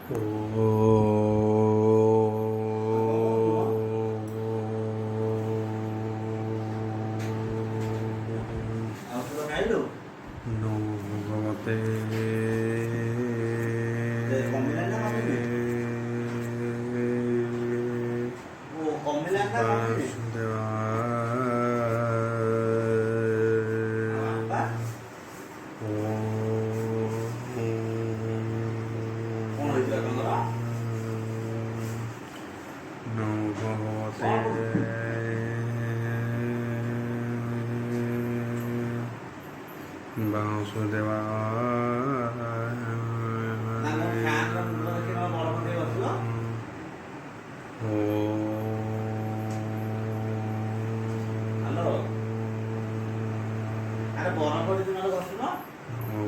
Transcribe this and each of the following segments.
ভগবতে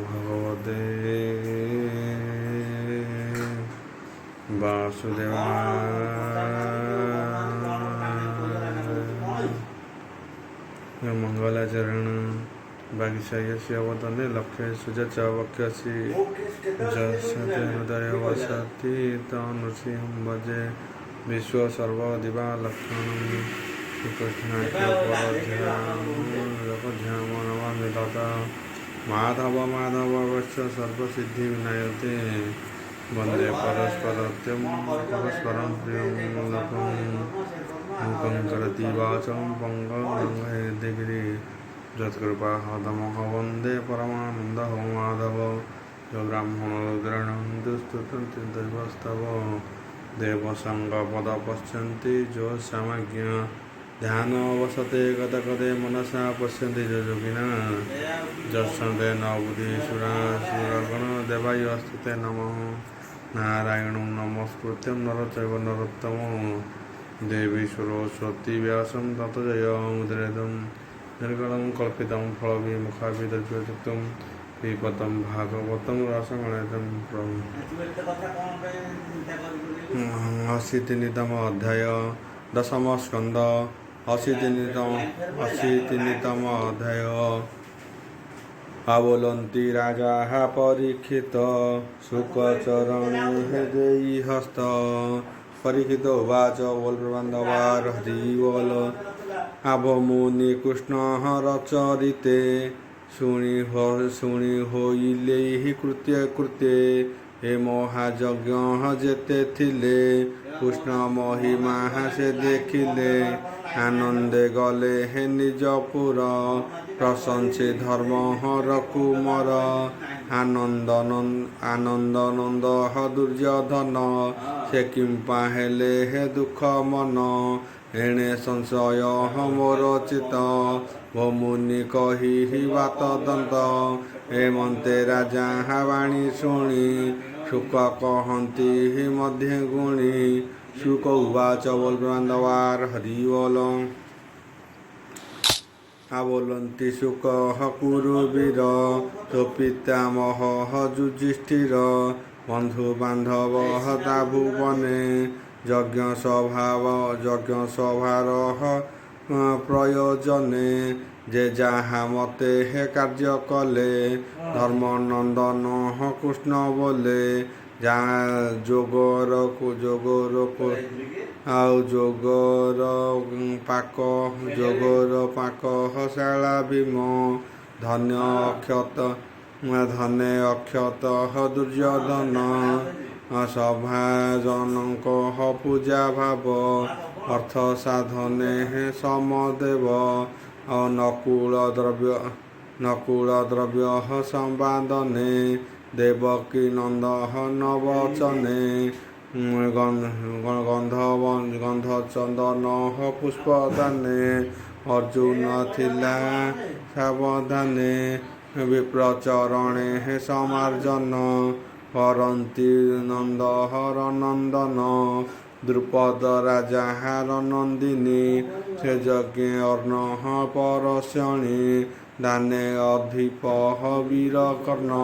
ভগবতে বাসুদেवाय मंगलाचरण वागीशायस्य वदने लक्ष्य सुजच वक्यसि जसते हृदय वसति तनुसिंहं भजे विश्व सर्वदिवा लक्षणं श्रीकृष्णाख्यपरध्यां नमामि तथा माधव माधवस्य सर्वसिद्धि विनायते वन्दे परस्परं प्रियं लोकं मुखं करति वाचं पङ्गं लङ्घयते यत्कृपाहतमः वन्दे परमानन्दः माधव यो ब्राह्मणरुद्राणां दुस्तुतन्ति दैवस्तव देवसङ्गपदपश्यन्ति जो समज्ञ ध्यानवसते गतगते मनसा पश्यन्ति जो योगिना यस्सन्ते न बुद्धिसुरासुरगण देवायस्ते नमः नारायणं नमस्कृत्यं नरचैव नरोत्तमं देवी सरस्वती व्यासं ततो जयमुदीरयेत् निर्गलं कल्पितं फलविमुखाभिदर्भ्ययुक्तं पिबतं भागवतं रसगणितं अशीतिनितम अध्याय दशम स्कंद अशीतिनितम अध्याय अवोलन्ति राजा परीक्षित शुकचरण हृदय हस्त परीक्षित उवाच बोलबान्धवार हरिवल आभमुनि कृष्ण रचरिते शुणी होइले कृत्य हे महायज्ञ जेते थिले कृष्ण महिमा से देखिले आनंदे गले हे निजपुर प्रशंसे धर्म हर कुमर आनंद नंद दुर्योधन से किंपा हेले हे दुख मन एणे संशय मोर चित मुनि कही बात दंत एमंते राजा वाणी शुणी शुक कहती मध्य गुणी शुक उवाच बोलबान्धवार हरिवल आवलंती शुक कुरुवीर तो पितामह युधिष्ठिर बंधु बांधव ता भुवने यज्ञ सभार प्रयोजने जे जहा मते हे कार्य कले धर्मनंदन कृष्ण बोले जा जोगर पाक हशाला भीम धन्य अक्षत दुर्योधन सभाजनक पूजा भाव अर्थ साधने समदेव नकुल द्रव्य संवादने देवकी नंदन वचने गंध चंदन पुष्पदाने अर्जुन थिला सावधाने विप्रचरणे समार्जन हरंती नंदहर नंदन द्रुपद राजा नंदिनी से यज्ञ अर्ण परस्यणी दाने अधिप वीर कर्ण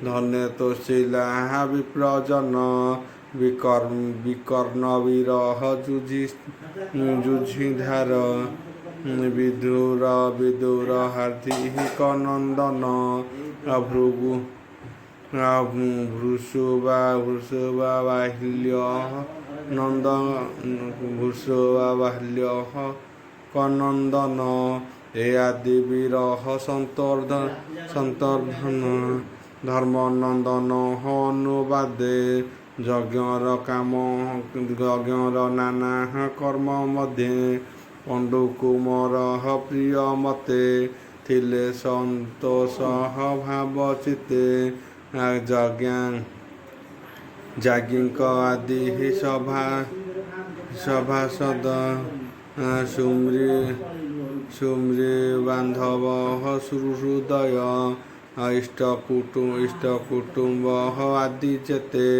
धने तोशिला विप्रजन विकर्ण वीर जुझिधार विदुर हार्दिक नंदन वृषभाबाह्ल्य नंद वृषभाबाह्ल्य कनंदन ए आदि वीर संतर्धन धर्मनंदन अनुवादे यज्ञर काम यज्ञर नाना कर्म मध्य पंडुकुमार प्रिय मते थिले संतोष भाव चिते जाज्ञिक आदि सभासद सुम्री बांधव सुहृदय इष्टकुटुंब आदि जेते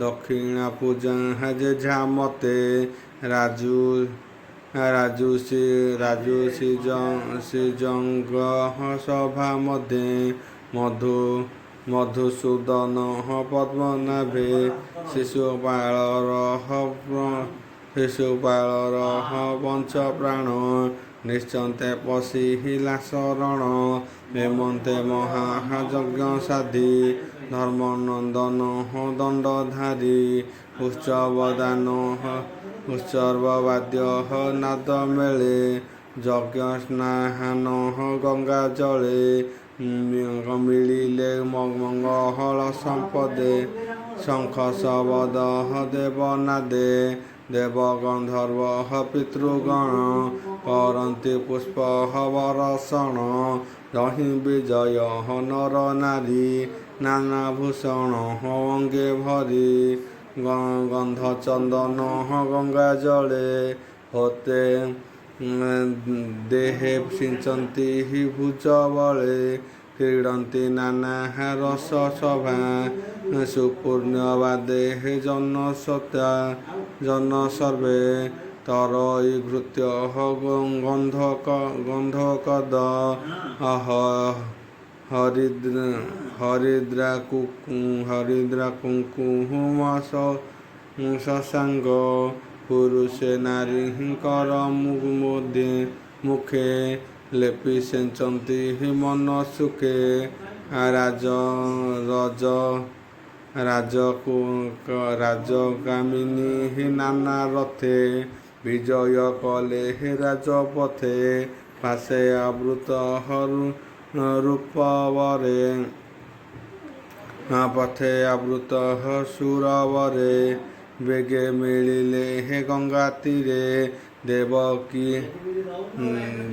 दक्षिणा पूजा जेझा मते राजू श्रीजंग सभा मध्य मधुसूदन पद्मनाभे शिशुपाल पंच प्राण निश्चन्ते पशिला शरण हेमंते महायज्ञ साधि धर्मनंदन दंडधारी उत्सर्ववाद्य नाद मेले यज्ञ स्नान गंगा जले मिलिले मंगल संपदे शंख शबद देवनादे देव गंधर्व पितृगण करन्ति पुष्प वर्षण रहि विजय नर नारी नानाभूषण अंगे भरी गंध चंदन गंगा जले होते देहे सिंचन्ति भुज बले क्रीडन्ति नाना रस सभा सुपूर्णवादे जन सर्वे तरईघृत्य गंधकद हरिद्रा कुंकुम शशांग पुरुषे नारी मुखे लेपि सेचन्ति मन सुखे राजगामिनी नाना रथे विजय कले राजपथे पाशे आवृत रूपवरे पथे आवृत सुरवरे बेगे मिलिले हे गंगा तीरे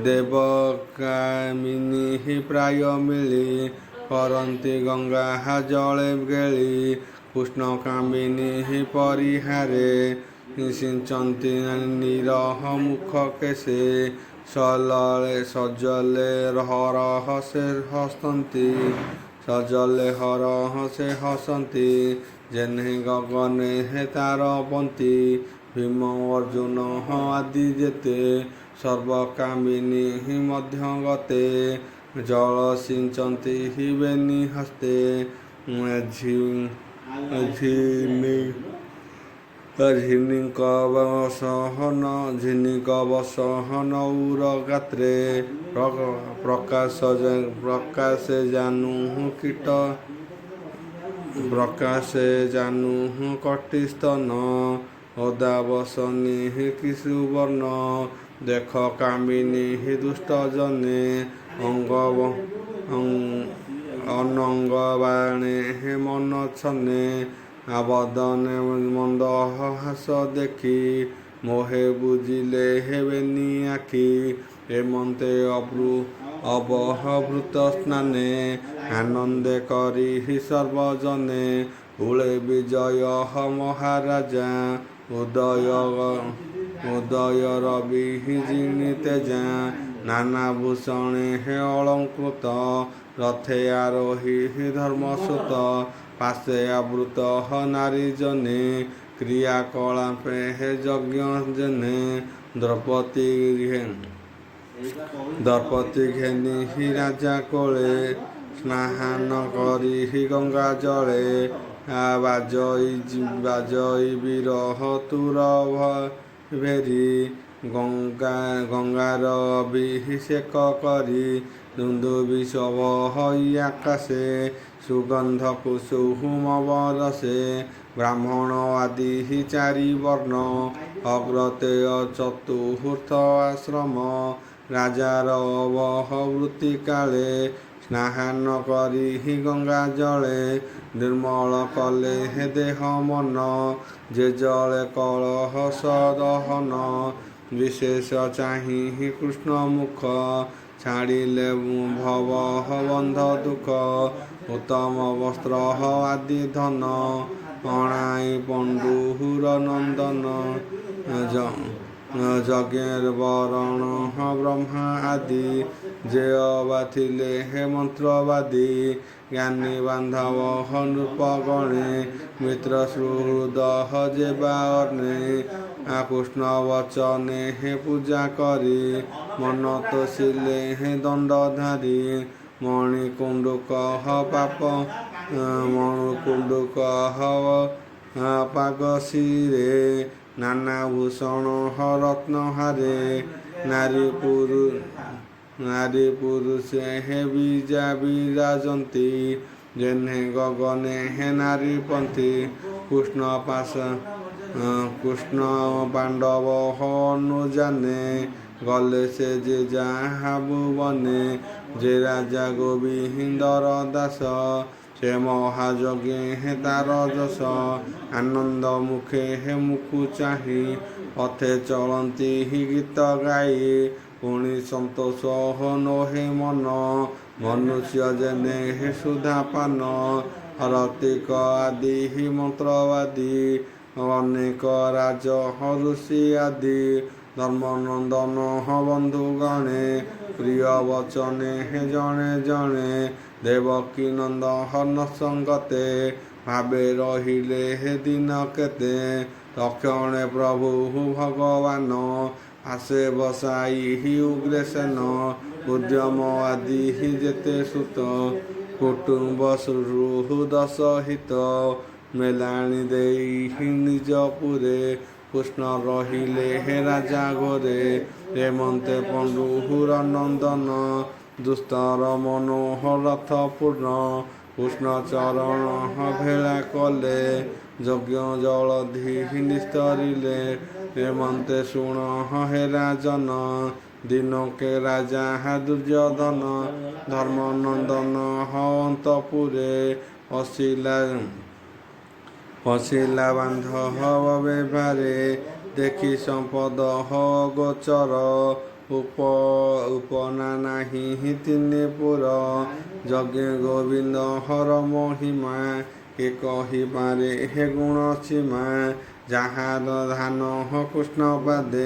देवकामिनी प्राय मिली करन्ति गंगा जले गेली कृष्णकामिनी परिहारे सिंचन्ति निरह मुख केशे सजले हरहसे हसन्ति सजले हरहसे हसन्ति जेने गगने हे तारपन्ति भीम अर्जुन आदि जेते सर्वकामिनी मध्य गते जल सिंचन्ति बेनी हस्ते झिनिकवसहन उरगात्रे प्रकाशे जानू कटिस्तन ओदावसनी किशुवर्ण देख कामिनी दुष्ट जने अनंग बाणे मन छने आबदने मंद हास देखी मोहे बुझिले हेबेनी आखि हेमंते अबहभृत स्नाने आनंदे करी सर्वजने हुले विजय महाराजा उदय रवि तेजा नाना भूषणे हे अलंकृत रथे आरोही धर्मसुत पाशे आवृत नारी जने क्रियाकलापे हे यज्ञ जने द्रौपदी घेनी राजा कोले स्नान करी गंगा जले बाजई विरह तुर भेरी गंगार अभिषेक करी दुन्दुभि सब हई आकाशे ସୁଗନ୍ଧ କୁସୁମ ବରସେ ବ୍ରାହ୍ମଣ ଆଦି ଚାରି ବର୍ଣ୍ଣ ଅଗ୍ରତେୟ ଚତୁର୍ଥ ଆଶ୍ରମ ରାଜାର ଅବହବୃତ୍ତି କାଳେ ସ୍ନାହାନ କରି ଗଙ୍ଗା ଜଳେ ନିର୍ମଳ କଲେ ଦେହ ମନ ଯେ ଜଳେ କଳହ ସଦହନ ବିଶେଷ ଚାହିଁ କୃଷ୍ଣ ମୁଖ ଛାଡ଼ିଲେ ଭବ ବନ୍ଧ ଦୁଃଖ ଉତ୍ତମ ବସ୍ତ୍ର ଆଦି ଧନ ଅଣାଇ ପଣ୍ଡୁର ନନ୍ଦନ ଯଜ୍ଞ ବରଣ ବ୍ରହ୍ମା ଆଦି ଯେ ଅବା ଥିଲେ ହେ ମନ୍ତ୍ରବାଦୀ ଜ୍ଞାନୀ ବାନ୍ଧବ ନୃପଗଣେ ମିତ୍ର ସୁହୃଦ ଯେବା ଅର୍ଣ୍ଣେ କୃଷ୍ଣ ବଚନେ ହେ ପୂଜା କରି ମନ ତୋଷିଲେ ହେ ଦଣ୍ଡଧାରୀ ମଣିକୁଣ୍ଡୁକ ପାପ ମଣିକୁଣ୍ଡୁକ ପାଗଶିରେ ନାନା ଭୂଷଣ ରତ୍ନହାରେ ନାରୀ ପୁରୁଷେ ହେ ବିରାଜନ୍ତି ଯେହ୍ନେ ଗଗନେ ହେ ନାରୀପନ୍ଥୀ କୃଷ୍ଣ ପାଣ୍ଡବ ଅନୁଜାନେ ଗଲେ ସେ ଯେ ଯାହା ଭୁବନେ ଯେ ରାଜା ଗୋବିନ୍ଦର ଦାସ ସେ ମହାଯଜ୍ଞେ ହେ ତାର ଯଶ ଆନନ୍ଦ ମୁଖେ ହେ ମୁଖୁ ଚାହିଁ ପଥେ ଚଳନ୍ତି ଗୀତ ଗାଇ ପୁଣି ସନ୍ତୋଷ ନୋହେ ମନ ମନୁଷ୍ୟ ଯେନେ ହେ ସୁଧାପାନ ରତିକ ଆଦି ମନ୍ତ୍ରବାଦୀ ଅନେକ ରାଜ ଋଷି ଆଦି ଧର୍ମନନ୍ଦନ ବନ୍ଧୁ ଗଣେ ପ୍ରିୟ ବଚନେ ହେ ଜଣେ ଜଣେ ଦେବକୀ ନନ୍ଦନ ସଙ୍ଗତେ ଭାବେ ରହିଲେ ହେ ଦିନ କେତେ ତକ୍ଷଣେ ପ୍ରଭୁ ଭଗବାନ ଆସେ ବସାଇ ଉଗ୍ରସେନ ଉଦ୍ୟମ ଆଦି ଯେତେ ସୁତ କୁଟୁମ୍ବ ସୁହୃଦ ସହିତ ମେଲାଣି ଦେଇ ନିଜପୁରେ କୃଷ୍ଣ ରହିଲେ ହେ ରାଜା ଘରେ ହେମନ୍ତେ ପଣ୍ଡୁର ନନ୍ଦନ ଦୁସ୍ତର ମନୋହରଥ ପୂର୍ଣ୍ଣ କୃଷ୍ଣ ଚରଣ ଭେଳା କଲେ ଯଜ୍ଞ ଜଳଧି ନିସ୍ତରିଲେ ହେମନ୍ତେ ଶୁଣ ହେ ରାଜନ ଦିନକେ ରାଜା ଦୁର୍ଯ୍ୟୋଧନ ଧର୍ମନନ୍ଦନ ଅନ୍ତପୁରେ ପଶିଲା ବାନ୍ଧବ ବ୍ୟବହାରେ ଦେଖି ସମ୍ପଦ ଗୋଚର ଉପନା ନାହିଁ ତିନି ପୁର ଯଜ୍ଞ ଗୋବିନ୍ଦ ହର ମହିମା କେ କହିପାରେ ହେ ଗୁଣ ସୀମା ଯାହାର ଧାନ କୃଷ୍ଣ ପାଦେ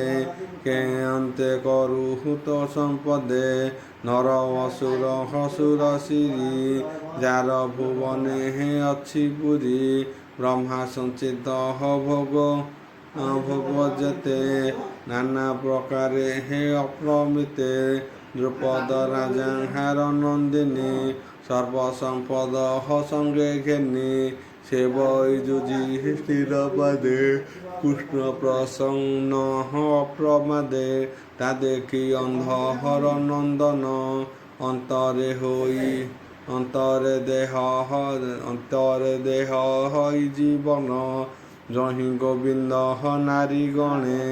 କେ ଅନ୍ତେ କରୁ ତ ସମ୍ପଦେ ନର ଅସୁର ହସୁର ସିରି ଯାର ଭୁବନେ ହେ ଅଛି ପୁରୀ ବ୍ରହ୍ମା ସଞ୍ଚିତ ଭୋଗ ଯେତେ ନାନା ପ୍ରକାରେ ହେ ଅପ୍ରମିତେ ଦ୍ରୁପଦ ରାଜାହାର ନନ୍ଦିନୀ ସର୍ବସମ୍ପଦ ସଙ୍ଗେ ଘେନି ସେ ବୈଜୁଜି ସ୍ଥିର ପାଦେ କୃଷ୍ଣ ପ୍ରସନ୍ନ ଅପ୍ରମାଦେ ତା ଦେଖି ଅନ୍ଧ ହର ନନ୍ଦନ ଅନ୍ତରେ ଦେହ ହଇ ଜୀବନ ଯହିଁ ଗୋବିନ୍ଦ ନାରୀ ଗଣେ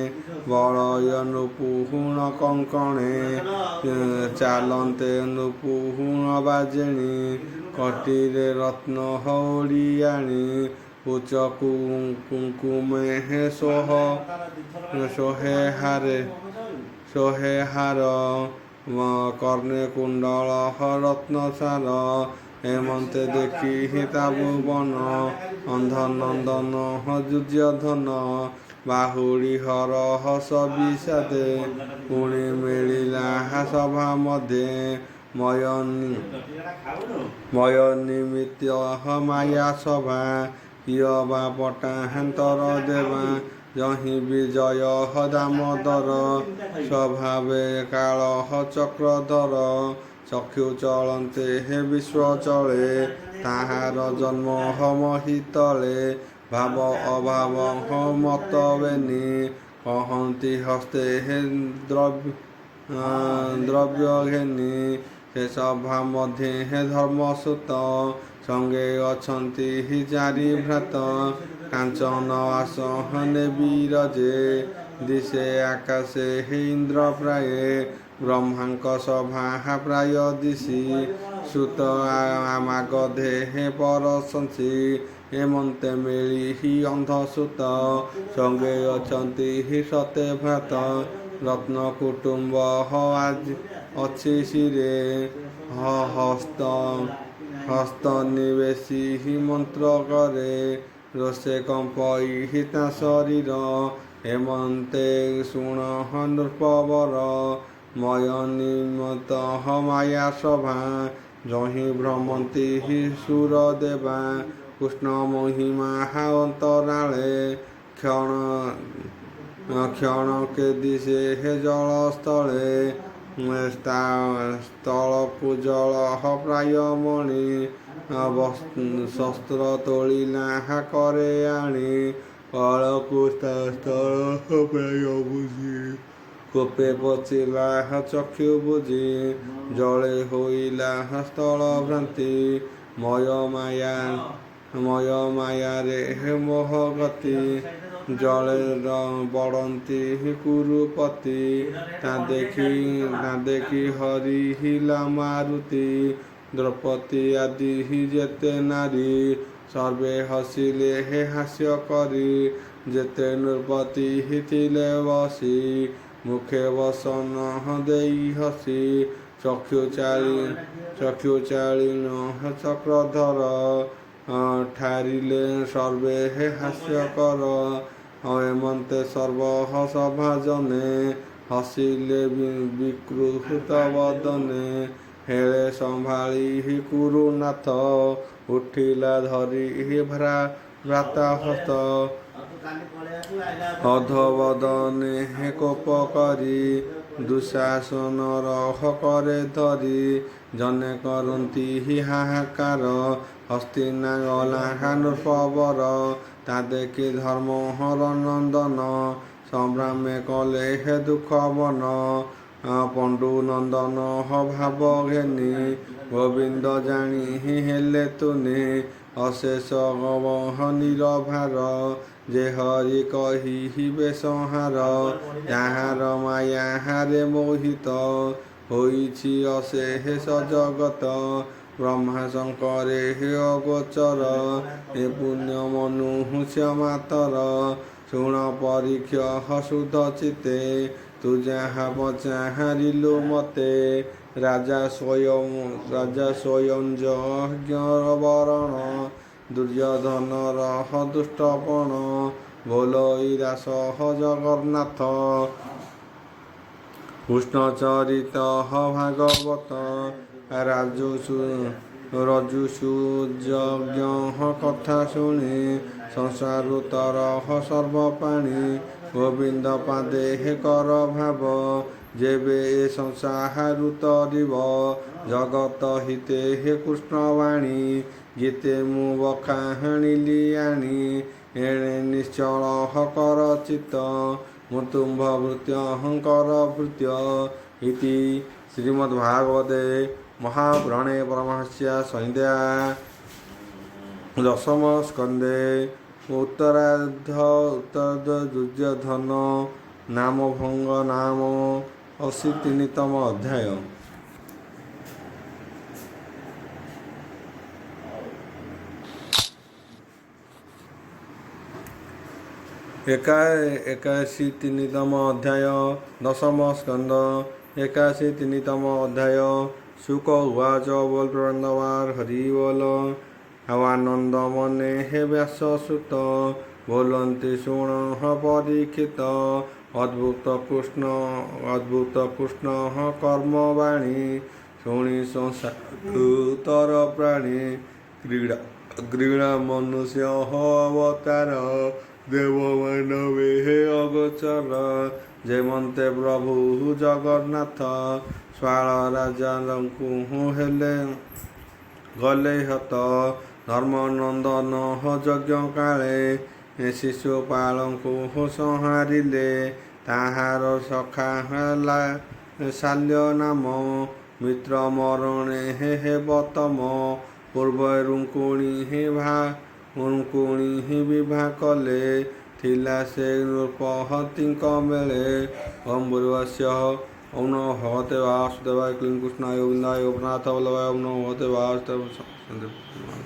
ବଳୟ ନୃପୁହୁଣ କଙ୍କଣେ ଚାଲନ୍ତେ ନୃପୁହୁଣ ବାଜେଣି କଟିରେ ରତ୍ନ ଓଡ଼ିଆଣି ଉଚ୍ଚ କୁଙ୍କୁମେ ହେ ସୋହେ ହାର କର୍ଣ୍ଣେ କୁଣ୍ଡଳ ରତ୍ନସାର ହେମନ୍ତେ ଦେଖି ତା ଭୁବନ ଅନ୍ଧ ନନ୍ଦନ ଦୁର୍ଯ୍ୟୋଧନ ବାହୁଡ଼ି ହର ହସ ବିଷାଦେ ପୁଣି ମିଳିଲା ସଭା ମଧ୍ୟେ ମୟ ନିମିତ୍ତ ମାୟା ସଭା କିୟ ବା ପଟାନ୍ତର ଦେବା ଯହିଁ ବିଜୟ ଦାମୋଦର ସ୍ୱଭାବେ କାଳ ଚକ୍ରଧର ଚକ୍ଷୁ ଚଳନ୍ତେ ହେ ବିଶ୍ୱ ଚଳେ ତାହାର ଜନ୍ମ ମହିତଳେ ଭାବ ଅଭାବ ମତ ବେନି କହନ୍ତି ହସ୍ତେ ହେ ଦ୍ରବ୍ୟ ଘେନି ସେ ସଭା ମଧ୍ୟେ ହେ ଧର୍ମସୂତ ସଙ୍ଗେ ଅଛନ୍ତି ଚାରି ଭ୍ରାତ। କାଞ୍ଚନ ଆସନେ ବିରଜେ ଦିଶେ ଆକାଶେ ଇନ୍ଦ୍ର ପ୍ରାୟେ। ବ୍ରହ୍ମାଙ୍କ ସଭା ପ୍ରାୟ ଦିଶି ସୁତ ମାଗଧେ ପରଶଂସୀ। ହେମନ୍ତେ ମିଳି ଅନ୍ଧସୁତ ସଙ୍ଗେ ଅଛନ୍ତି ସତେ ଭ୍ରାତ। ରତ୍ନ କୁଟୁମ୍ବ ଆଜି ଅଛି ଶିରେ ହସ୍ତ ନିବେଶୀ ମନ୍ତ୍ର କରେ। ରୋଷେ କମ୍ପଇ ତା ଶରୀର ହେମନ୍ତେ ଶୁଣ ନୃପବର। ମୟ ନିମତ ମାୟା ସଭା ଯହିଁ ଭ୍ରମନ୍ତି ସୁର ଦେବା। କୃଷ୍ଣ ମହିମା ଅନ୍ତରାଳେ କ୍ଷଣକେ ଦିଶେ ଜଳସ୍ଥଳେ। ସ୍ଥଳକୁ ଜଳ ପ୍ରାୟ ମଣି ଶସ୍ତ୍ର ତୋଳିଲା କରେ ଆଣି। କଳକୁ ସ୍ଥଳ ପ୍ରାୟ ବୁଝି କୋପେ ପଚିଲା ଚକ୍ଷୁ ବୁଝି। ଜଳେ ହୋଇଲା ସ୍ଥଳ ଭ୍ରାନ୍ତି ମୟ ମାୟାରେ ମୋହ ଗତି। ଜଳେ ବଢ଼ନ୍ତି କୁରୁପତି ତା ଦେଖି ହରିଲା ମାରୁତି। ଦ୍ରୌପଦୀ ଆଦି ଯେତେ ନାରୀ ସର୍ବେ ହସିଲେ ହାସ୍ୟ କରି। ଯେତେ ନୃପତି ଥିଲେ ବସି ମୁଖେ ବସନ ଦେଇ ହସି। ଚକ୍ଷୁ ଚାଳିଣ ଚକ୍ରଧର ଠାରିଲେ ସର୍ବେ ହାସ୍ୟକର। ହେମନ୍ତେ ସର୍ବ ସଭାଜନେ ହସିଲେ ବିକୃତ ବଦନେ। ହେଳେ ସମ୍ଭାଳି କୁରୁନାଥ ଉଠିଲା ଧରି ଭ୍ରାତା ହସ୍ତ। ଅଧବଦନେ କୋପ କରି ଦୁଃଶାସନର କରେ ଧରି। ଜନେ କରନ୍ତି ହାହାକାର ହସ୍ତିନା ଗଲା ନୃପବର। ତା ଦେଖି ଧର୍ମହର ନନ୍ଦନ ସଂଗ୍ରାମେ କଲେ ଦୁଃଖ ବନ। ପଣ୍ଡୁ ନନ୍ଦନ ଭାବ ଘେନି ଗୋବିନ୍ଦ ଜାଣି ହେଲେ ତୁନି। ଅଶେଷ ନିରଭାର ଯେ ହରି କହିବେ ସଂହାର। ଯାହାର ମାୟାରେ ମୋହିତ ହୋଇଛି ଅଶେଷ ଜଗତ। ବ୍ରହ୍ମା ଶଙ୍କରେ ଅଗୋଚର ଏ ପୁଣ୍ୟ ମନୁଷ୍ୟ ମାତର। ଶୁଣ ପରୀକ୍ଷ ଶୁଦ୍ଧ ଚିତ୍ତେ ତୁ ଯାହା ପଚାରିଲୁ ମତେ। ରାଜା ସ୍ୱୟଂ ଯଜ୍ଞର ବରଣ ଦୁର୍ଯ୍ୟୋଧନର ଦୁଷ୍ଟପଣ। ବୋଲୋଇ ଦାସ ଜଗନ୍ନାଥ କୃଷ୍ଣ ଚରିତ ଭାଗବତ। ରଜୁଷୁ ଯଜ୍ଞ କଥା ଶୁଣି ସଂସାରୁତର ସର୍ବପାଣି। ଗୋବିନ୍ଦ ପାଦେ କର ଭାବ ଯେବେ ଏ ସଂସାରୁ ତରିବ। ଜଗତ ହିତେ କୃଷ୍ଣବାଣୀ ଗୀତେ ମୁଁ ବଖାଣିଲି ଆଣି। ଏଣେ ନିଶ୍ଚଳ କର ଚିତ୍ତ ମୁତୁମ୍ଭ ଭୃତ୍ୟଙ୍କର ଭୃତ୍ୟ। ଇତି ଶ୍ରୀମଦ୍ଭାଗବତେ ମହାପୁରାଣେ ପାରମହଂସ୍ୟ ସଂହିତା ଦଶମ ସ୍କନ୍ଧେ ଉତ୍ତରାର୍ଦ୍ଧ ଦୁର୍ଯ୍ୟୋଧନ ନାମଭଙ୍ଗ ନାମ 83ତମ ଅଧ୍ୟାୟ। ଏକାଅଶୀତମ ଅଧ୍ୟାୟ ଦଶମ ସ୍କନ୍ଧ 81ତମ ଅଧ୍ୟାୟ। ଶୁକ ଉବାଚ ବୋଲ ପ୍ରବନ୍ଧବାର ହରି ବୋଲ। ଆଉ ଆନନ୍ଦ ମନେ ହେ ବ୍ୟାସ ସୁତ ବୋଲନ୍ତି ଶୁଣ ପରୀକ୍ଷିତ। ଅଦ୍ଭୁତ କୃଷ୍ଣ କର୍ମବାଣୀ ଶୁଣି ସଂସାରୁତର ପ୍ରାଣୀ। କ୍ରୀଡ଼ା ମନୁଷ୍ୟ ଅବତାର ଦେବ ମାନବେ ଅଗୋଚର। ଯେମନ୍ତେ ପ୍ରଭୁ ଜଗନ୍ନାଥ ଶ୍ୱାଳ ରାଜାଙ୍କୁ ହେଲେ ଗଲେ ହତ। ଧର୍ମନନ୍ଦନ ଯଜ୍ଞ କାଳେ ଶିଶୁପାଳଙ୍କୁ ସଂହାରିଲେ। ତାହାର ସଖା ହେଲା ଶାଲ୍ୟ ନାମ। ମିତ୍ର ମରଣେ ହେବ ତମ ପୂର୍ବ ରୁଙ୍କୁଣି ବିଭା କଲେ ଥିଲା ସେ ନୃପହତୀଙ୍କ ମେଳେ। ଓମ୍ ଭୂର୍ଭୁବସ୍ୟ ଓମ୍ ନମୋ ଭଗବତେ ବାସୁଦେବାୟ କ୍ଲିଂ କୃଷ୍ଣାୟ ଗୋବିନ୍ଦାୟ ଗୋପୀନାଥ ବଲ୍ଲଭାୟ ଓମ୍ ନମୋ ଭଗବତେ ବାସୁଦେବାୟ।